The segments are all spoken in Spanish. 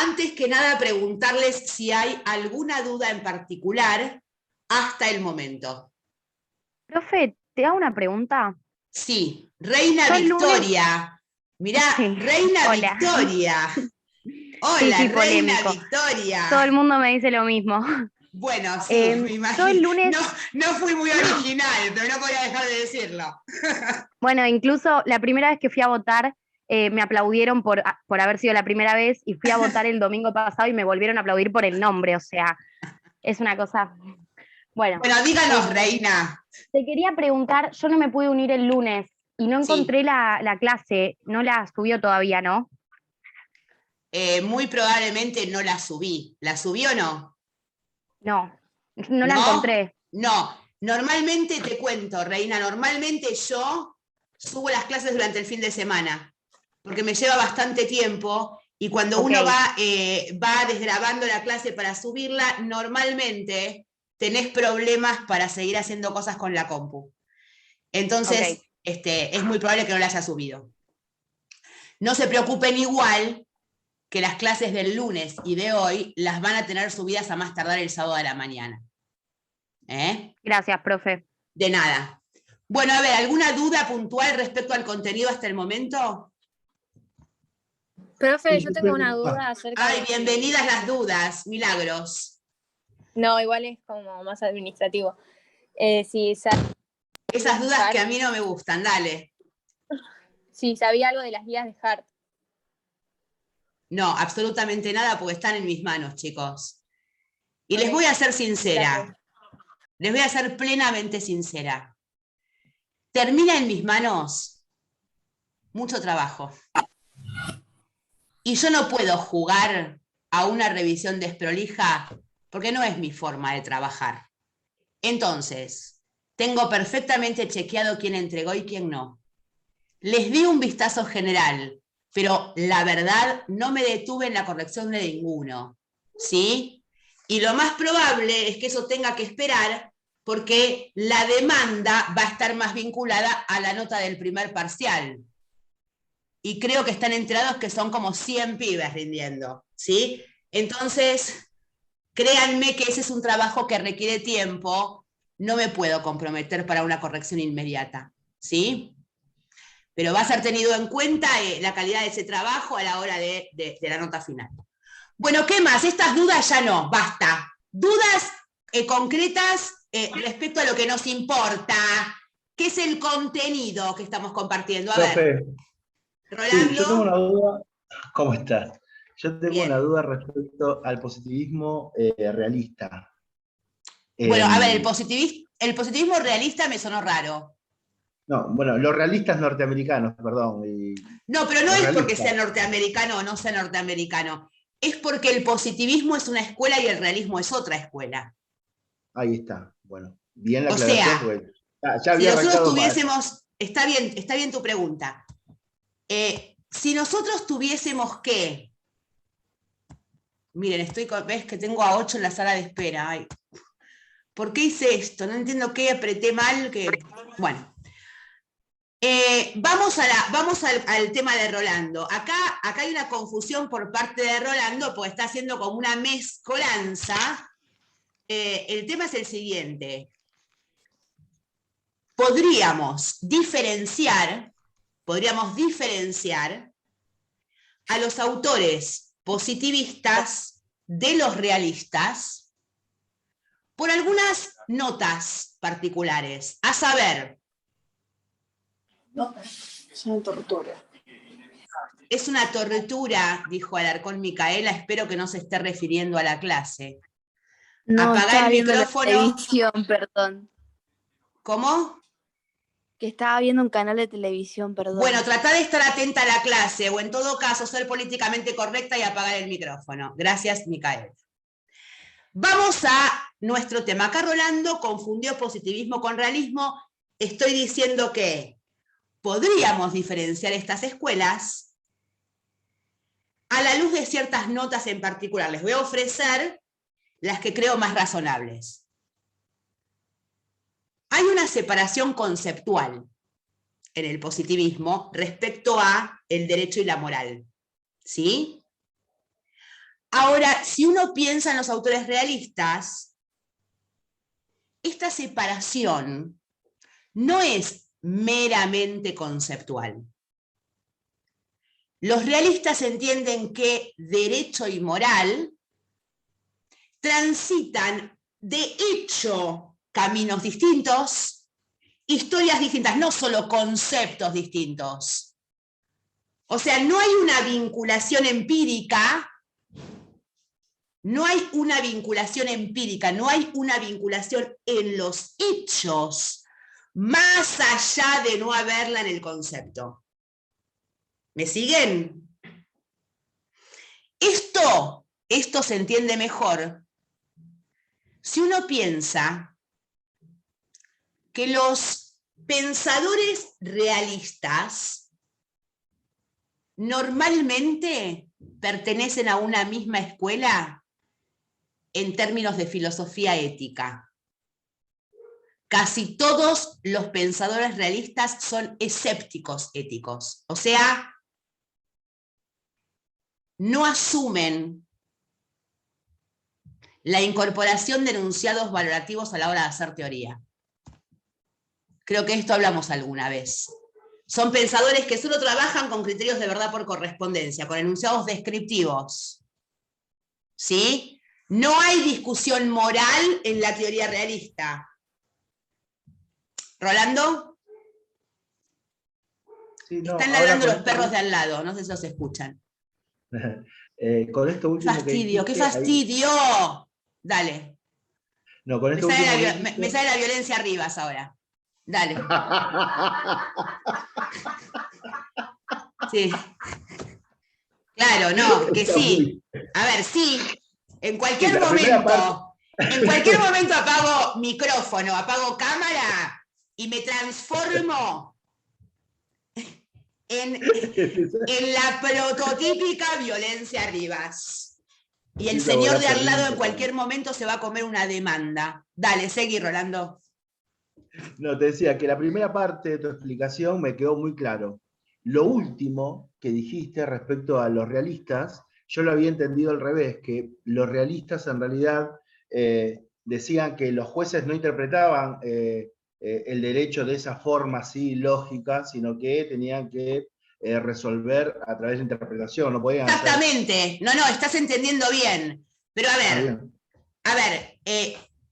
antes que nada preguntarles si hay alguna duda en particular hasta el momento. Profe, ¿te hago una pregunta? Sí, Reina Yo el lunes... Victoria. Mirá, Sí, Reina hola. Victoria. Sí, Hola, sí, Reina polémico. Victoria. Todo el mundo me dice lo mismo. Bueno, sí, me Yo el imagino. lunes... No, no fui muy No. original, pero no podía dejar de decirlo. Bueno, incluso la primera vez que fui a votar, me aplaudieron por haber sido la primera vez y fui a votar el domingo pasado y me volvieron a aplaudir por el nombre, o sea, es una cosa... Bueno, Bueno, díganos, eh, Reina. te quería preguntar, yo no me pude unir el lunes y no Sí, encontré la clase, no la subió todavía, ¿no? muy probablemente no la subí. ¿La subí o no? No, no la ¿No? encontré. No. Normalmente te cuento, Reina, normalmente yo subo las clases durante el fin de semana, porque me lleva bastante tiempo y cuando Ok, uno va desgrabando la clase para subirla, normalmente tenés problemas para seguir haciendo cosas con la compu. ok. Entonces, es muy probable que no la haya subido. No se preocupen igual que las clases del lunes y de hoy las van a tener subidas a más tardar el sábado de la mañana. ¿Eh? Gracias, profe. De nada. Bueno, a ver, ¿alguna duda puntual respecto al contenido hasta el momento? Profe, Sí, yo yo tengo una tengo- duda acerca Ay, de si... bienvenidas las dudas, Milagros. No, igual es como más administrativo. Si, Esas dudas que Hart, a mí no me gustan, dale. si sabía algo de las guías de Hart. No, absolutamente nada porque están en mis manos, chicos. Y les voy Ok, a ser gracias. sincera, les voy a ser plenamente sincera. Termina en mis manos mucho trabajo. Y yo no puedo jugar a una revisión desprolija porque no es mi forma de trabajar. Entonces, tengo perfectamente chequeado quién entregó y quién no. Les di un vistazo general, pero la verdad no me detuve en la corrección de ninguno. ¿Sí? Y lo más probable es que eso tenga que esperar porque la demanda va a estar más vinculada a la nota del primer parcial. Y creo que están enterados que son como 100 pibes rindiendo. ¿Sí? Entonces, créanme que ese es un trabajo que requiere tiempo. No me puedo comprometer para una corrección inmediata. ¿Sí? Pero va a ser tenido en cuenta la calidad de ese trabajo a la hora de la nota final. Bueno, ¿qué más? Estas dudas ya no, basta. Dudas concretas respecto a lo que nos importa, que es el contenido que estamos compartiendo. A ver, Profe, sí, yo tengo Rolando. una duda. ¿Cómo estás? Yo tengo una Bien. duda respecto al positivismo realista. Bueno, a ver, Em, el positivismo realista me sonó raro. no, bueno, los realistas norteamericanos, perdón, No, pero no los es porque sea realistas, norteamericano o no sea norteamericano. Es porque el positivismo es una escuela y el realismo es otra escuela. ahí está. Bueno, bien la O aclaración, sea, porque ya si había nosotros arrancado mal. tuviésemos, está bien tu pregunta. Si nosotros tuviésemos que, miren, ves que tengo a 8 en la sala de espera. Ay, ¿por qué hice esto? No entiendo qué apreté mal. Bueno, vamos al tema de Rolando. Acá hay una confusión por parte de Rolando, porque está haciendo como una mezcolanza. El tema es el siguiente. Podríamos diferenciar a los autores positivistas de los realistas por algunas notas particulares, a saber, Es una tortura. es una tortura, dijo Alarcón Micaela, espero que no se esté refiriendo a la clase. No, Apagá estaba el viendo la micrófono. televisión, perdón. ¿Cómo? Que estaba viendo un canal de televisión, Bueno, perdón. tratá de estar atenta a la clase o en todo caso ser políticamente correcta y apagar el micrófono. Gracias, Micaela. Vamos a nuestro tema. Acá Rolando confundió positivismo con realismo. Estoy diciendo que podríamos diferenciar estas escuelas a la luz de ciertas notas en particular. Les voy a ofrecer las que creo más razonables. Hay una separación conceptual en el positivismo respecto a el derecho y la moral. ¿Sí? Ahora, si uno piensa en los autores realistas, esta separación no es meramente conceptual. Los realistas entienden que derecho y moral transitan de hecho caminos distintos, historias distintas, no solo conceptos distintos. O sea, no hay una vinculación empírica, no hay una vinculación en los hechos, más allá de no haberla en el concepto. ¿Me siguen? Esto se entiende mejor si uno piensa que los pensadores realistas normalmente pertenecen a una misma escuela en términos de filosofía ética. Casi todos los pensadores realistas son escépticos éticos, o sea, no asumen la incorporación de enunciados valorativos a la hora de hacer teoría. Creo que esto hablamos alguna vez. Son pensadores que solo trabajan con criterios de verdad por correspondencia, con enunciados descriptivos. ¿Sí? No hay discusión moral en la teoría realista. ¿Rolando? Sí, no, están ladrando los perros de al lado, no sé si los escuchan. Con esto último Fastidio, que ¡qué fastidio! Dale. No, con esto me sale la violencia arriba ahora. Dale. Sí. Claro, no, que sí. A ver, sí. En cualquier momento apago micrófono, apago cámara y me transformo en la prototípica violencia Rivas. Y el señor de al lado en cualquier momento se va a comer una demanda. Dale, seguí, Rolando. No, te decía que la primera parte de tu explicación me quedó muy claro. Lo último que dijiste respecto a los realistas, yo lo había entendido al revés, que los realistas en realidad decían que los jueces no interpretaban el derecho de esa forma así lógica, sino que tenían que resolver a través de interpretación. No podían Exactamente. No, estás entendiendo bien. Pero a ver,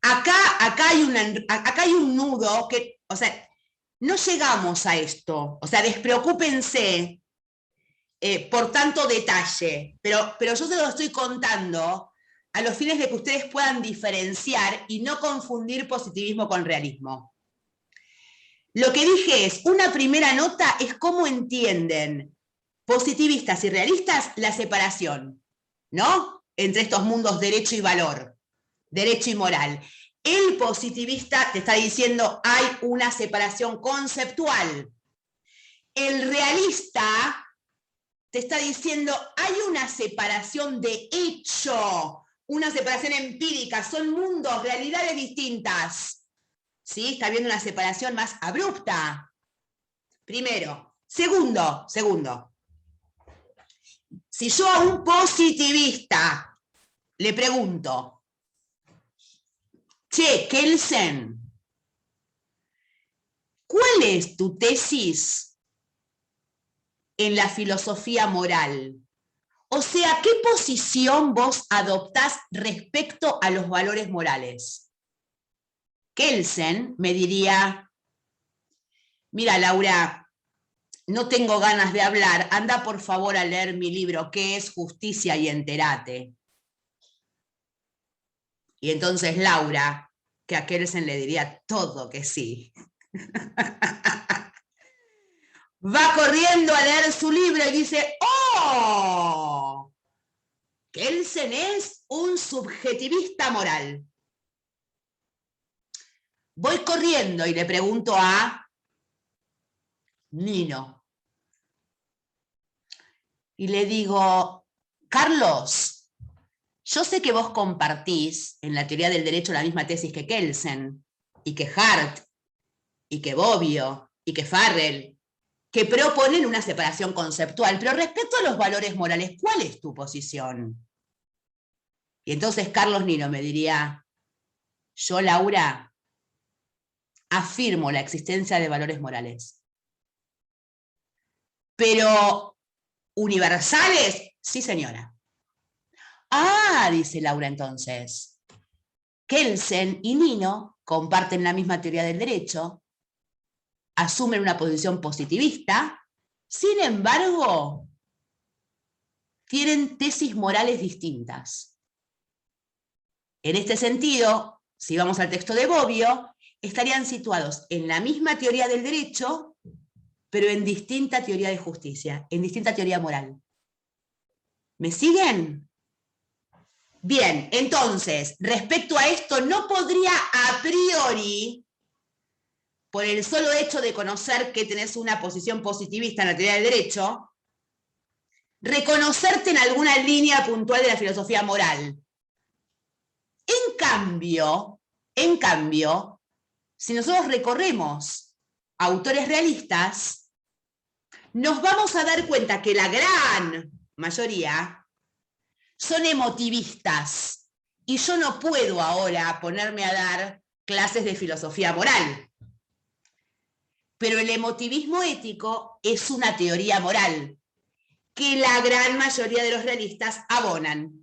acá hay un nudo que, o sea, no llegamos a esto. O sea, despreocúpense por tanto detalle, pero yo se lo estoy contando a los fines de que ustedes puedan diferenciar y no confundir positivismo con realismo. Lo que dije es, una primera nota es cómo entienden positivistas y realistas la separación, ¿no? Entre estos mundos derecho y valor, derecho y moral. El positivista te está diciendo hay una separación conceptual. El realista te está diciendo hay una separación de hecho, una separación empírica, son mundos, realidades distintas. ¿Sí? Está viendo una separación más abrupta. Primero. Segundo. Si yo a un positivista le pregunto, che, Kelsen, ¿cuál es tu tesis en la filosofía moral? O sea, ¿qué posición vos adoptás respecto a los valores morales? Kelsen me diría, mira, Laura, no tengo ganas de hablar, anda por favor a leer mi libro, ¿Qué es justicia? Y entérate. Y entonces Laura, que a Kelsen le diría todo que sí, va corriendo a leer su libro y dice, ¡oh! Kelsen es un subjetivista moral. Voy corriendo y le pregunto a Nino. Y le digo, Carlos, yo sé que vos compartís en la teoría del derecho la misma tesis que Kelsen, y que Hart, y que Bobbio, y que Farrell, que proponen una separación conceptual, pero respecto a los valores morales, ¿cuál es tu posición? Y entonces Carlos Nino me diría, yo, Laura, afirmo la existencia de valores morales. Pero, ¿universales? Sí, señora. Ah, dice Laura entonces. Kelsen y Nino comparten la misma teoría del derecho, asumen una posición positivista, sin embargo, tienen tesis morales distintas. En este sentido, si vamos al texto de Bobbio, estarían situados en la misma teoría del derecho, pero en distinta teoría de justicia, en distinta teoría moral. ¿Me siguen? Bien, entonces, respecto a esto, no podría a priori, por el solo hecho de conocer que tenés una posición positivista en la teoría del derecho, reconocerte en alguna línea puntual de la filosofía moral. En cambio, si nosotros recorremos autores realistas, nos vamos a dar cuenta que la gran mayoría son emotivistas, y yo no puedo ahora ponerme a dar clases de filosofía moral. Pero el emotivismo ético es una teoría moral que la gran mayoría de los realistas abonan.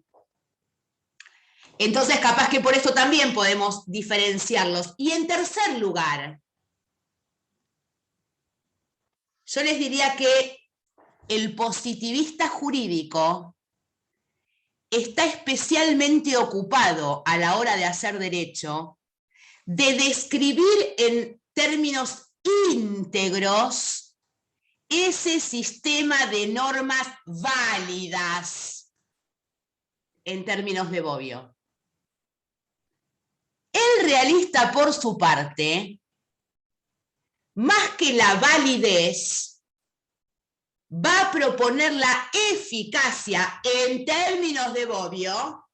Entonces, capaz que por eso también podemos diferenciarlos. Y en tercer lugar, yo les diría que el positivista jurídico está especialmente ocupado a la hora de hacer derecho de describir en términos íntegros ese sistema de normas válidas en términos de Bobbio. El realista, por su parte, más que la validez, va a proponer la eficacia en términos de Bobbio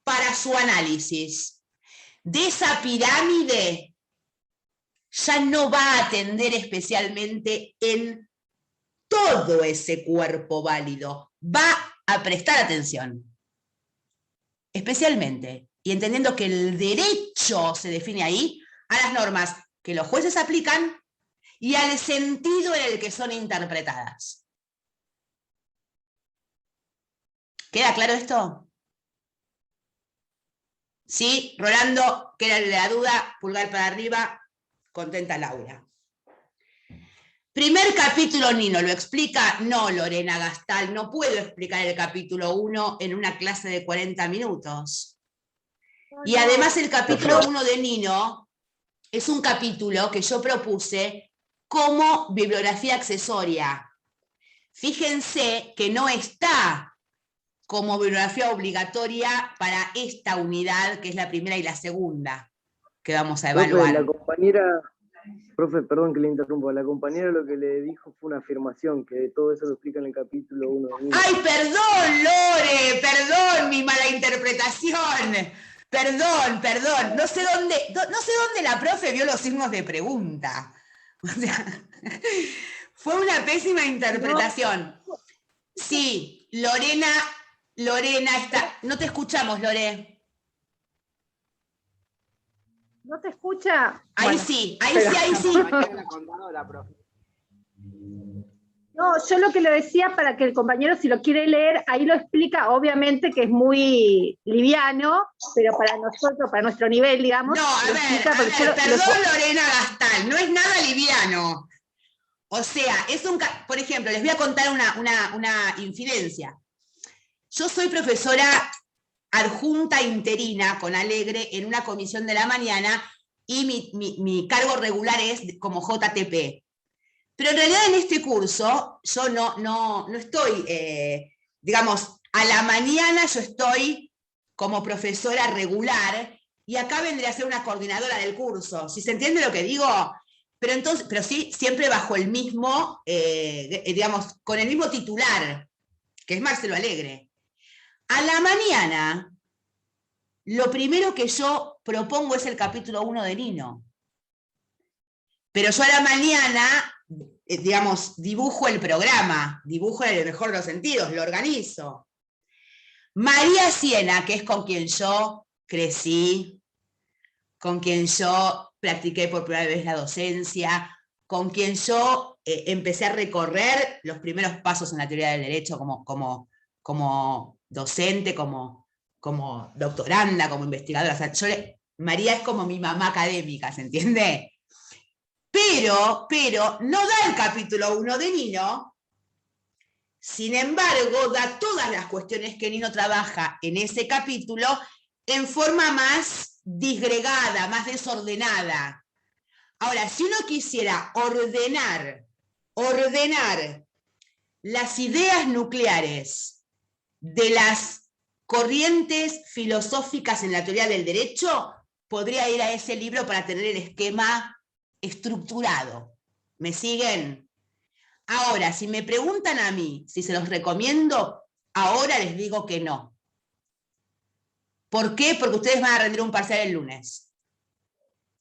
para su análisis. De esa pirámide ya no va a atender especialmente en todo ese cuerpo válido, va a prestar atención, especialmente, y entendiendo que el derecho se define ahí, a las normas que los jueces aplican y al sentido en el que son interpretadas. ¿Queda claro esto? Sí, Rolando, que era el de la duda, pulgar para arriba, contenta Laura. Primer capítulo, Nino, ¿lo explica? No, Lorena Gastal, no puedo explicar el capítulo 1 en una clase de 40 minutos. Y además el capítulo 1 de Nino es un capítulo que yo propuse como bibliografía accesoria. Fíjense que no está como bibliografía obligatoria para esta unidad, que es la primera y la segunda, que vamos a evaluar. Profe, la compañera, profe, perdón que le interrumpo, la compañera lo que le dijo fue una afirmación, que todo eso lo explica en el capítulo 1. ¡Ay, perdón, Lore! Perdón, mi mala interpretación. Perdón. No sé dónde la profe vio los signos de pregunta. O sea, fue una pésima interpretación. Sí, Lorena está... No te escuchamos, Lore. ¿No te escucha? Ahí Bueno, sí. No, yo lo que le decía para que el compañero, si lo quiere leer, ahí lo explica, obviamente que es muy liviano, pero para nosotros, para nuestro nivel, digamos. No, a ver, perdón, Lorena Gastal, no es nada liviano. O sea, por ejemplo, les voy a contar una infidencia. Yo soy profesora adjunta interina con Alegre en una comisión de la mañana y mi cargo regular es como JTP. Pero en realidad en este curso yo no estoy, digamos, a la mañana yo estoy como profesora regular y acá vendría a ser una coordinadora del curso. ¿Sí se entiende lo que digo? Pero sí, siempre bajo el mismo, digamos, con el mismo titular, que es Marcelo Alegre. A la mañana, lo primero que yo propongo es el capítulo 1 de Nino. Pero yo a la mañana, digamos, dibujo el programa, dibujo en el mejor de los sentidos, lo organizo. María Siena, que es con quien yo crecí, con quien yo practiqué por primera vez la docencia, con quien yo empecé a recorrer los primeros pasos en la teoría del derecho como docente, como doctoranda, como investigadora. O sea, María es como mi mamá académica, ¿se entiende? Pero no da el capítulo 1 de Nino. Sin embargo, da todas las cuestiones que Nino trabaja en ese capítulo en forma más disgregada, más desordenada. Ahora, si uno quisiera ordenar las ideas nucleares de las corrientes filosóficas en la teoría del derecho, podría ir a ese libro para tener el esquema estructurado. ¿Me siguen? Ahora, si me preguntan a mí si se los recomiendo, ahora les digo que no. ¿Por qué? Porque ustedes van a rendir un parcial el lunes.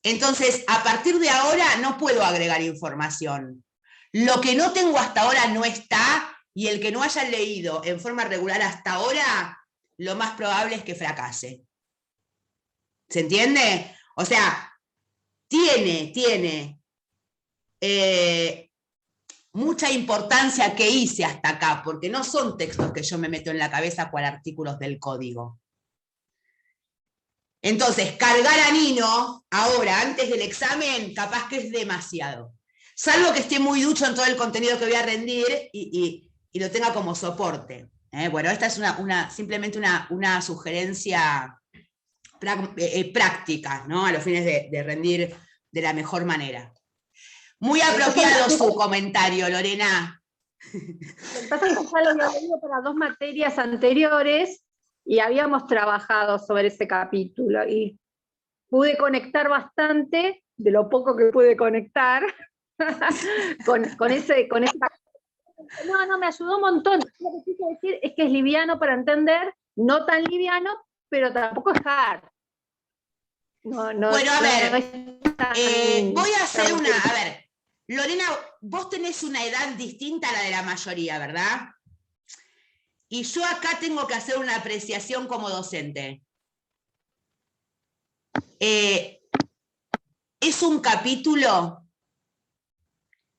Entonces, a partir de ahora no puedo agregar información. Lo que no tengo hasta ahora no está, y el que no haya leído en forma regular hasta ahora, lo más probable es que fracase. ¿Se entiende? O sea, tiene mucha importancia que hice hasta acá, porque no son textos que yo me meto en la cabeza cual artículos del código. Entonces, cargar a Nino ahora, antes del examen, capaz que es demasiado. Salvo que esté muy ducho en todo el contenido que voy a rendir y lo tenga como soporte. Bueno, esta es simplemente una sugerencia práctica, ¿no? A los fines de rendir de la mejor manera. Muy apropiado su comentario, Lorena. Lo que pasa es que ya lo había leído para 2 materias anteriores y habíamos trabajado sobre ese capítulo y pude conectar bastante, de lo poco que pude conectar, con ese. No, me ayudó un montón. Lo que quise decir es que es liviano para entender, no tan liviano, pero tampoco es hard. Bueno, a ver, voy a hacer a ver, Lorena, vos tenés una edad distinta a la de la mayoría, ¿verdad? Y yo acá tengo que hacer una apreciación como docente. Es un capítulo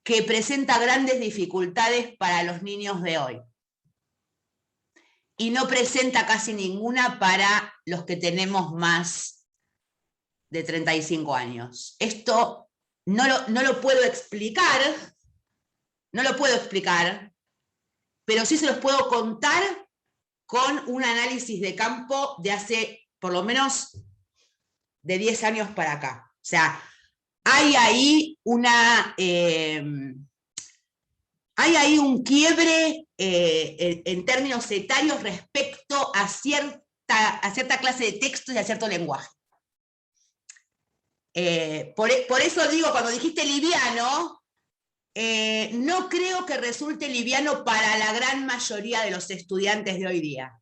que presenta grandes dificultades para los niños de hoy. Y no presenta casi ninguna para los que tenemos más de 35 años. Esto no lo puedo explicar, pero sí se los puedo contar con un análisis de campo de hace por lo menos de 10 años para acá. O sea, hay ahí un quiebre en términos etarios respecto a cierta clase de textos y a cierto lenguaje. Por eso digo, cuando dijiste liviano, no creo que resulte liviano para la gran mayoría de los estudiantes de hoy día.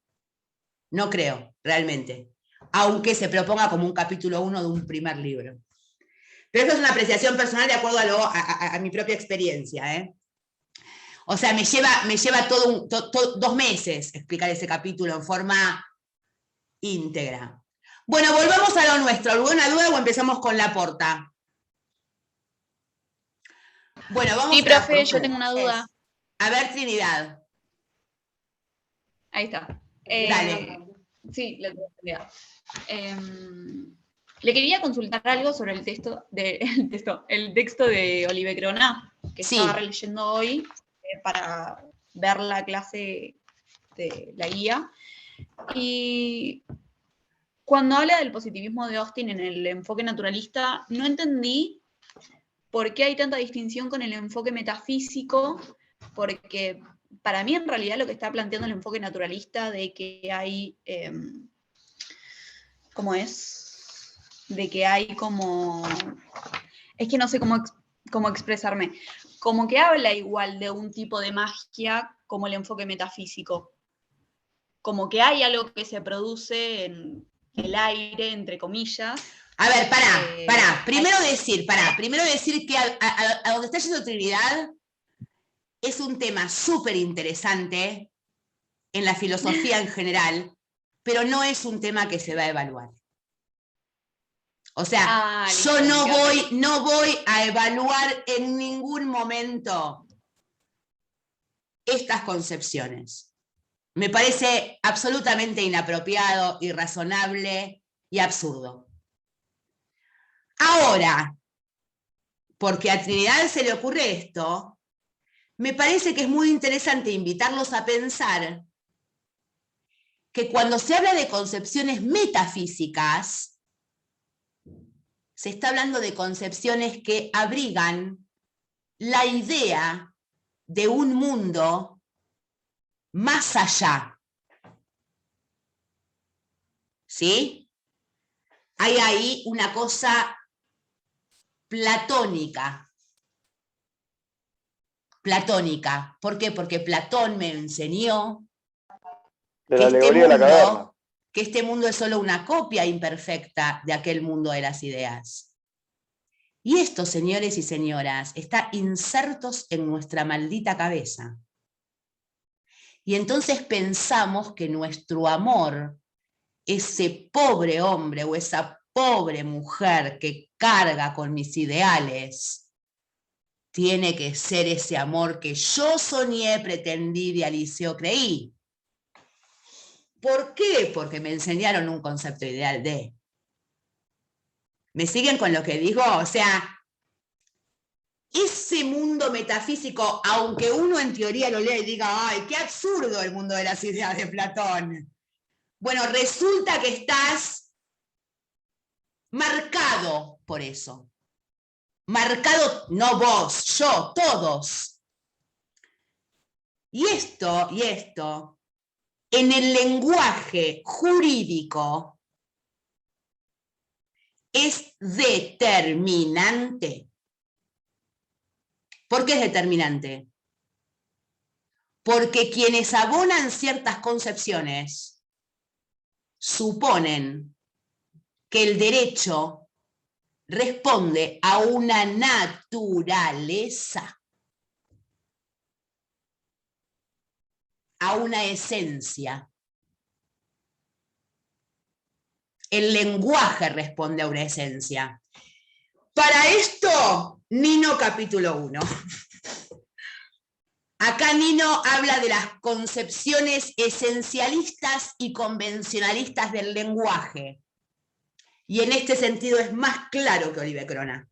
No creo, realmente. Aunque se proponga como un capítulo 1 de un primer libro. Pero eso es una apreciación personal de acuerdo a mi propia experiencia. O sea, me lleva todo 2 meses explicar ese capítulo en forma íntegra. Bueno, volvamos a lo nuestro. ¿Alguna duda o empezamos con la porta? Bueno, vamos. Sí, profe, yo tengo una duda. A ver, Trinidad. Ahí está. Dale. Sí, la tengo entendido. Le quería consultar algo sobre el texto de Olive Crona, que estaba releyendo hoy para ver la clase de la guía. Y cuando habla del positivismo de Austin en el enfoque naturalista, no entendí por qué hay tanta distinción con el enfoque metafísico, porque para mí en realidad lo que está planteando el enfoque naturalista de que hay, ¿cómo es? De que hay como, es que no sé cómo expresarme, como que habla igual de un tipo de magia como el enfoque metafísico, como que hay algo que se produce en el aire, entre comillas. A ver, pará. Primero decir que a donde está yendo Trinidad es un tema súper interesante en la filosofía en general, pero no es un tema que se va a evaluar. O sea, yo listo, no voy a evaluar en ningún momento estas concepciones. Me parece absolutamente inapropiado, irrazonable y absurdo. Ahora, porque a Trinidad se le ocurre esto, me parece que es muy interesante invitarlos a pensar que cuando se habla de concepciones metafísicas, se está hablando de concepciones que abrigan la idea de un mundo más allá. ¿Sí? Hay ahí una cosa platónica. Platónica. ¿Por qué? Porque Platón me enseñó De la alegoría de la caverna. que este mundo es solo una copia imperfecta de aquel mundo de las ideas. Y esto, señores y señoras, está insertos en nuestra maldita cabeza. Y entonces pensamos que nuestro amor, ese pobre hombre o esa pobre mujer que carga con mis ideales, tiene que ser ese amor que yo soñé, pretendí, idealicé o creí. ¿Por qué? Porque me enseñaron un concepto ideal de. ¿Me siguen con lo que digo? O sea, ese mundo metafísico, aunque uno en teoría lo lea y diga, ¡ay, qué absurdo el mundo de las ideas de Platón! Bueno, resulta que estás marcado por eso. Marcado, no vos, yo, todos. Y esto, en el lenguaje jurídico, es determinante. ¿Por qué es determinante? Porque quienes abonan ciertas concepciones suponen que el derecho responde a una naturaleza, a una esencia. El lenguaje responde a una esencia. Para esto, Nino capítulo 1. Acá Nino habla de las concepciones esencialistas y convencionalistas del lenguaje. Y en este sentido es más claro que Olive Crona.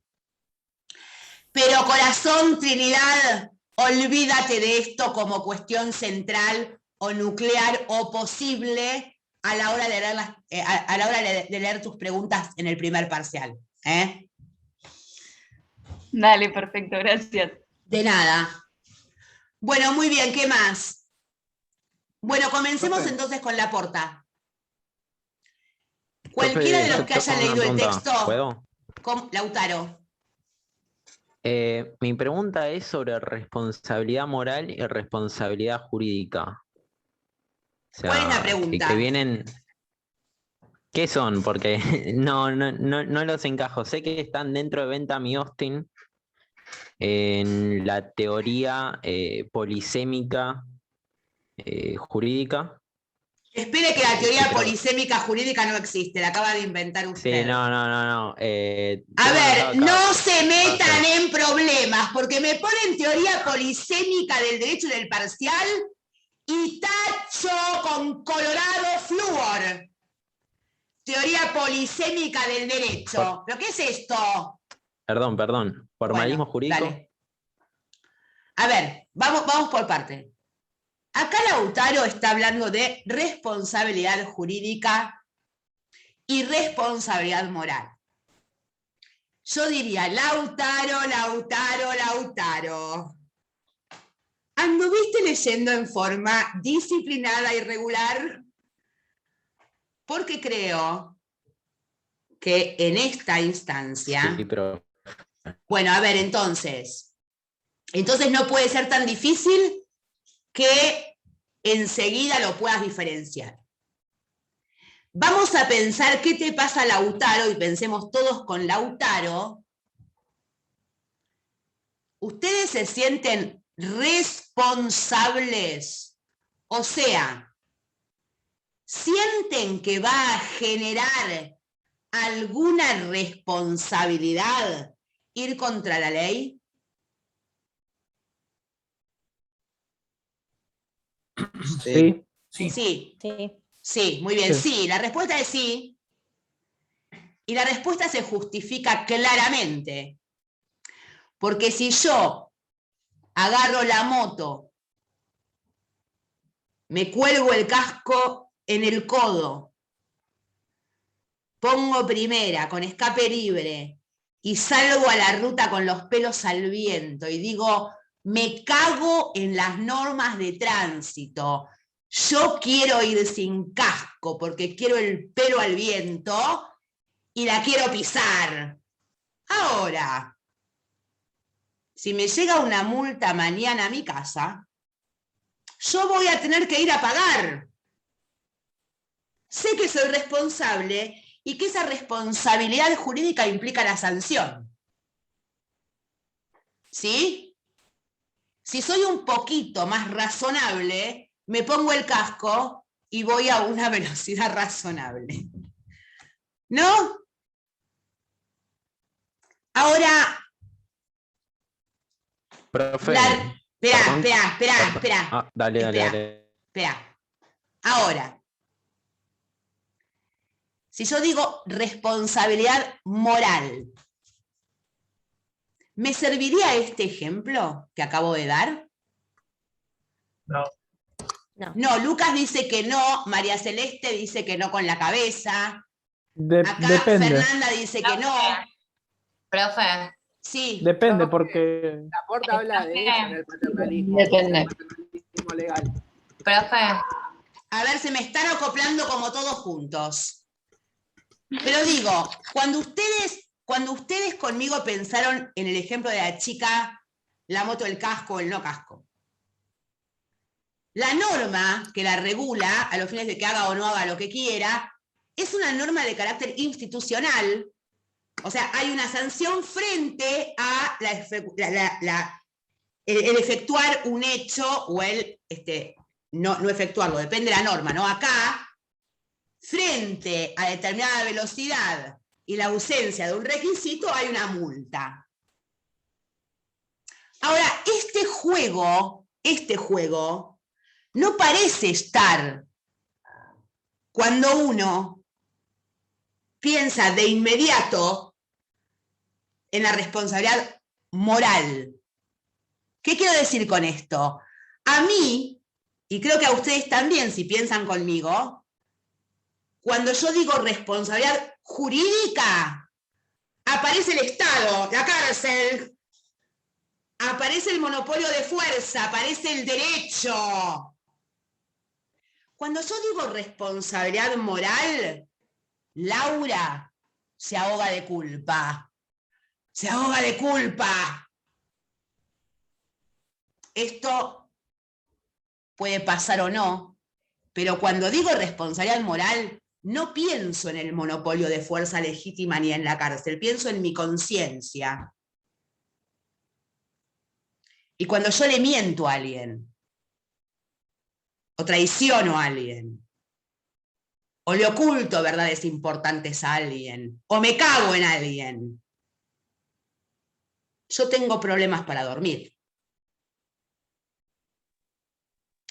Pero corazón, Trinidad, olvídate de esto como cuestión central o nuclear o posible a la hora de leer tus preguntas en el primer parcial. Dale, perfecto, gracias. De nada. Bueno, muy bien, ¿qué más? Bueno, comencemos entonces con Laporta. Cualquiera de los que haya leído el texto. ¿Puedo? Lautaro. Mi pregunta es sobre responsabilidad moral y responsabilidad jurídica. O sea, ¿Cuál es la pregunta? Que vienen. ¿Qué son? Porque no los encajo. Sé que están dentro de Bentham y Austin en la teoría polisémica jurídica. Espere que la teoría polisémica jurídica no existe, la acaba de inventar usted. Sí, no. A ver, no se metan en problemas, porque me ponen teoría polisémica del derecho en el parcial y tacho con colorado flúor. Teoría polisémica del derecho. ¿Pero qué es esto? Perdón. Formalismo jurídico. Dale. A ver, vamos por parte. Acá Lautaro está hablando de responsabilidad jurídica y responsabilidad moral. Yo diría, Lautaro. ¿Anduviste leyendo en forma disciplinada y regular? Porque creo que en esta instancia... Sí, pero... Bueno, a ver, entonces no puede ser tan difícil que enseguida lo puedas diferenciar. Vamos a pensar qué te pasa, Lautaro, y pensemos todos con Lautaro. ¿Ustedes se sienten responsables? O sea, ¿sienten que va a generar alguna responsabilidad ir contra la ley? Sí. Sí. Sí. Sí, muy bien, Sí. sí. La respuesta es sí. Y la respuesta se justifica claramente. Porque si yo agarro la moto, me cuelgo el casco en el codo, pongo primera con escape libre y salgo a la ruta con los pelos al viento y digo, me cago en las normas de tránsito, yo quiero ir sin casco porque quiero el pelo al viento y la quiero pisar. Ahora, si me llega una multa mañana a mi casa, yo voy a tener que ir a pagar. Sé que soy responsable y que esa responsabilidad jurídica implica la sanción. ¿Sí? Si soy un poquito más razonable, me pongo el casco y voy a una velocidad razonable. ¿No? Ahora, Profe. Espera. Dale. Espera. Ahora, si yo digo responsabilidad moral, ¿me serviría este ejemplo que acabo de dar? No. No, Lucas dice que no, María Celeste dice que no con la cabeza. Acá Depende. Fernanda dice que no. Profe. Sí. Depende, porque... La Porta habla de eso, del paternalismo. Depende. Del paternalismo legal. Profe. A ver, se me están acoplando como todos juntos. Pero digo, cuando ustedes conmigo pensaron en el ejemplo de la chica, la moto, el casco, el no casco. La norma que la regula, a los fines de que haga o no haga lo que quiera, es una norma de carácter institucional. O sea, hay una sanción frente a el efectuar un hecho o el no efectuarlo, depende de la norma, ¿no? Acá, frente a determinada velocidad y la ausencia de un requisito, hay una multa. Ahora, este juego no parece estar cuando uno piensa de inmediato en la responsabilidad moral. ¿Qué quiero decir con esto? A mí, y creo que a ustedes también, si piensan conmigo, cuando yo digo responsabilidad jurídica, aparece el Estado, la cárcel, aparece el monopolio de fuerza, aparece el derecho. Cuando yo digo responsabilidad moral, Laura se ahoga de culpa. Se ahoga de culpa. Esto puede pasar o no, pero cuando digo responsabilidad moral, no pienso en el monopolio de fuerza legítima ni en la cárcel, pienso en mi conciencia. Y cuando yo le miento a alguien, o traiciono a alguien, o le oculto verdades importantes a alguien, o me cago en alguien, yo tengo problemas para dormir.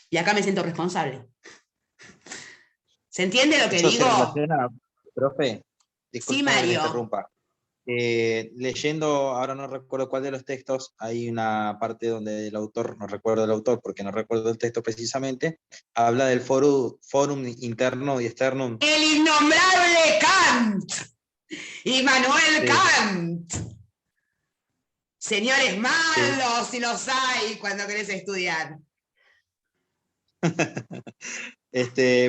Y acá me siento responsable. ¿Se entiende lo que Eso digo? se relaciona, profe, disculpe Sí, que Mario. le interrumpa. Leyendo, ahora no recuerdo cuál de los textos, hay una parte donde el autor, no recuerdo el autor porque no recuerdo el texto precisamente, habla del forum interno y externo. El innombrable Kant. Immanuel Kant. Señores malos, si los hay, cuando querés estudiar.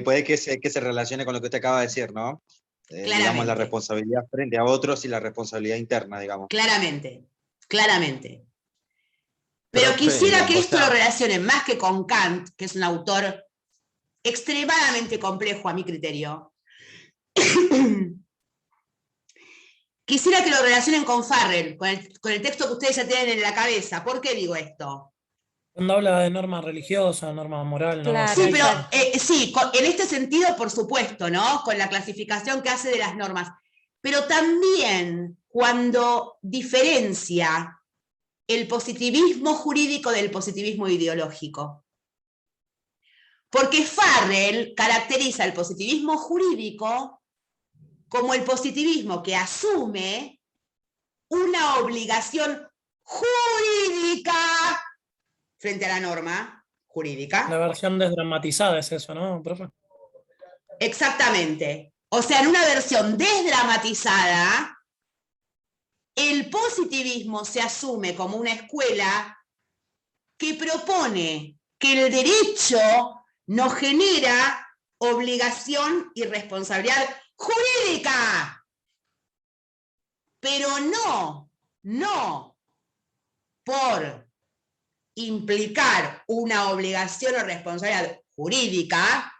Puede que se relacione con lo que usted acaba de decir, ¿no? Digamos, la responsabilidad frente a otros y la responsabilidad interna, digamos. Claramente. Pero Profe, quisiera que esto lo relacionen más que con Kant, que es un autor extremadamente complejo a mi criterio. Quisiera que lo relacionen con Farrell, con el texto que ustedes ya tienen en la cabeza. ¿Por qué digo esto? Cuando habla de norma religiosa, norma moral, norma Sí, pero cívica. sí, en este sentido, por supuesto, ¿no? Con la clasificación que hace de las normas. Pero también cuando diferencia el positivismo jurídico del positivismo ideológico. Porque Farrell caracteriza el positivismo jurídico como el positivismo que asume una obligación jurídica frente a la norma jurídica. La versión desdramatizada es eso, ¿no, profe? Exactamente. O sea, en una versión desdramatizada, el positivismo se asume como una escuela que propone que el derecho nos genera obligación y responsabilidad jurídica, pero no por implicar una obligación o responsabilidad jurídica,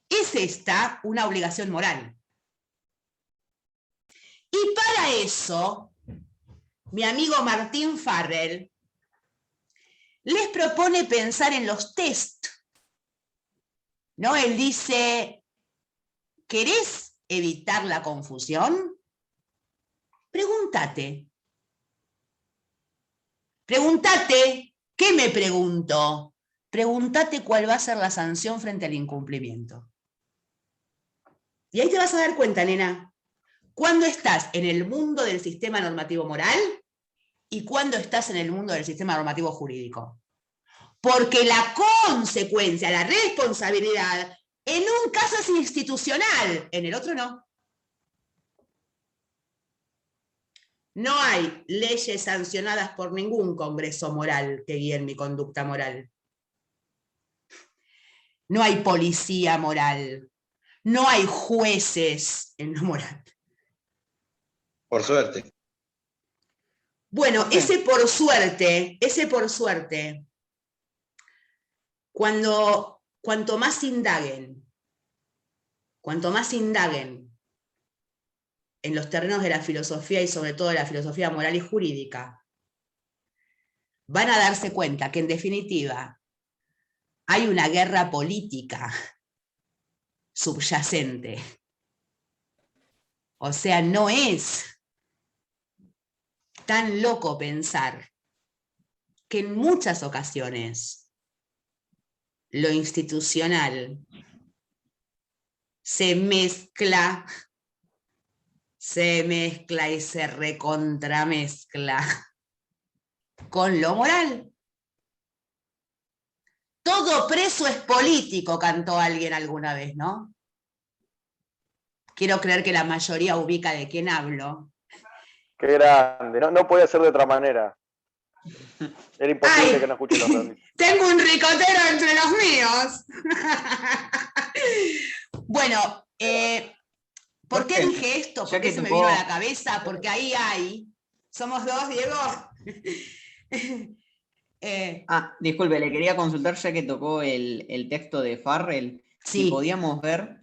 es esta una obligación moral. Y para eso, mi amigo Martín Farrell les propone pensar en los test, ¿no? Él dice, ¿querés evitar la confusión? Pregúntate. Pregúntate, ¿qué me pregunto? Pregúntate cuál va a ser la sanción frente al incumplimiento. Y ahí te vas a dar cuenta, nena, cuándo estás en el mundo del sistema normativo moral y cuándo estás en el mundo del sistema normativo jurídico. Porque la consecuencia, la responsabilidad, en un caso es institucional, en el otro no. No hay leyes sancionadas por ningún congreso moral que guíen mi conducta moral. No hay policía moral. No hay jueces en lo moral. Por suerte. Bueno, ese por suerte, cuanto más indaguen en los terrenos de la filosofía y sobre todo de la filosofía moral y jurídica, van a darse cuenta que en definitiva hay una guerra política subyacente. O sea, no es tan loco pensar que en muchas ocasiones lo institucional se mezcla y se recontramezcla con lo moral. Todo preso es político, cantó alguien alguna vez, ¿no? Quiero creer que la mayoría ubica de quién hablo. Qué grande, no puede ser de otra manera. Era imposible que no escuche los realistas. Tengo un ricotero entre los míos. Bueno, ¿por qué dije esto? ¿Por qué se me vino a la cabeza? Porque ahí hay. ¿Somos dos, Diego? Disculpe, le quería consultar ya que tocó el texto de Farrell, si podíamos ver,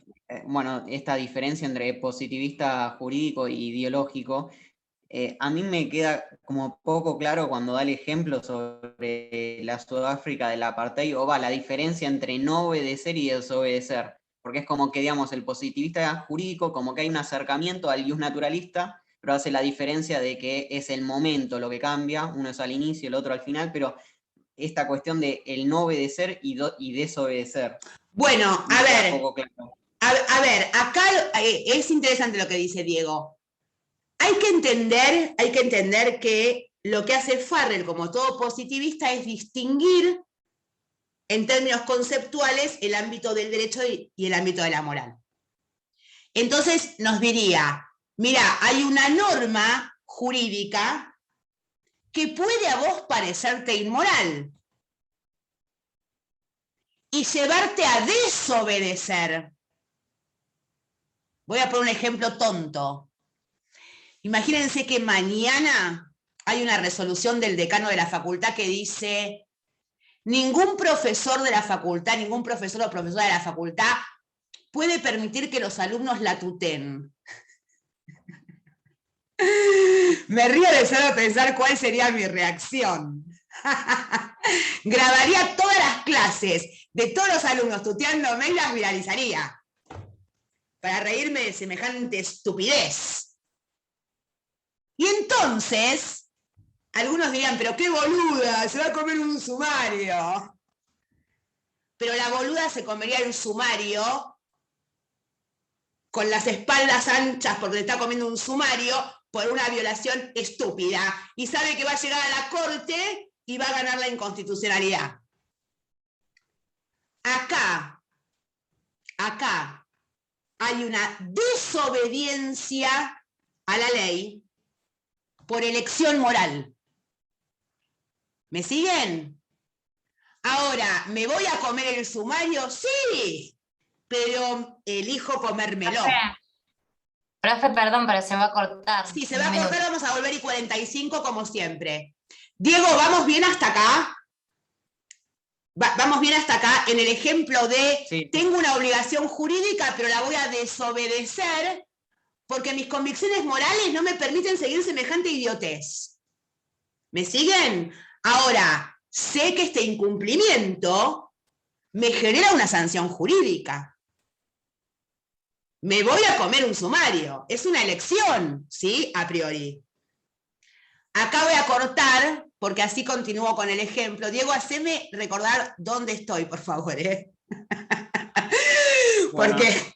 esta diferencia entre positivista jurídico e ideológico. A mí me queda como poco claro cuando da el ejemplo sobre la Sudáfrica del apartheid, la diferencia entre no obedecer y desobedecer, porque es como que, digamos, el positivista jurídico, como que hay un acercamiento al ius naturalista, pero hace la diferencia de que es el momento lo que cambia, uno es al inicio, el otro al final, pero esta cuestión de el no obedecer y desobedecer. Bueno, a ver, acá es interesante lo que dice Diego. Hay que entender que lo que hace Farrell, como todo positivista, es distinguir en términos conceptuales el ámbito del derecho y el ámbito de la moral. Entonces nos diría, mira, hay una norma jurídica que puede a vos parecerte inmoral y llevarte a desobedecer. Voy a poner un ejemplo tonto. Imagínense que mañana hay una resolución del decano de la facultad que dice: ningún profesor de la facultad, ningún profesor o profesora de la facultad puede permitir que los alumnos la tuteen. Me río de solo pensar cuál sería mi reacción. Grabaría todas las clases de todos los alumnos tuteándome y las viralizaría. Para reírme de semejante estupidez. Y entonces, algunos dirían, pero qué boluda, se va a comer un sumario. Pero la boluda se comería el sumario con las espaldas anchas porque le está comiendo un sumario por una violación estúpida. Y sabe que va a llegar a la corte y va a ganar la inconstitucionalidad. Acá hay una desobediencia a la ley por elección moral. ¿Me siguen? Ahora, ¿me voy a comer el sumario? Sí, pero elijo comérmelo. Profe, perdón, pero se va a cortar. Sí, se va a cortar, vamos a volver y 45 como siempre. Diego, ¿vamos bien hasta acá? Vamos bien hasta acá en el ejemplo de sí. Tengo una obligación jurídica, pero la voy a desobedecer porque mis convicciones morales no me permiten seguir semejante idiotez. ¿Me siguen? Ahora, sé que este incumplimiento me genera una sanción jurídica. Me voy a comer un sumario. Es una elección, ¿sí? A priori. Acá voy a cortar, porque así continúo con el ejemplo. Diego, haceme recordar dónde estoy, por favor, ¿eh? Porque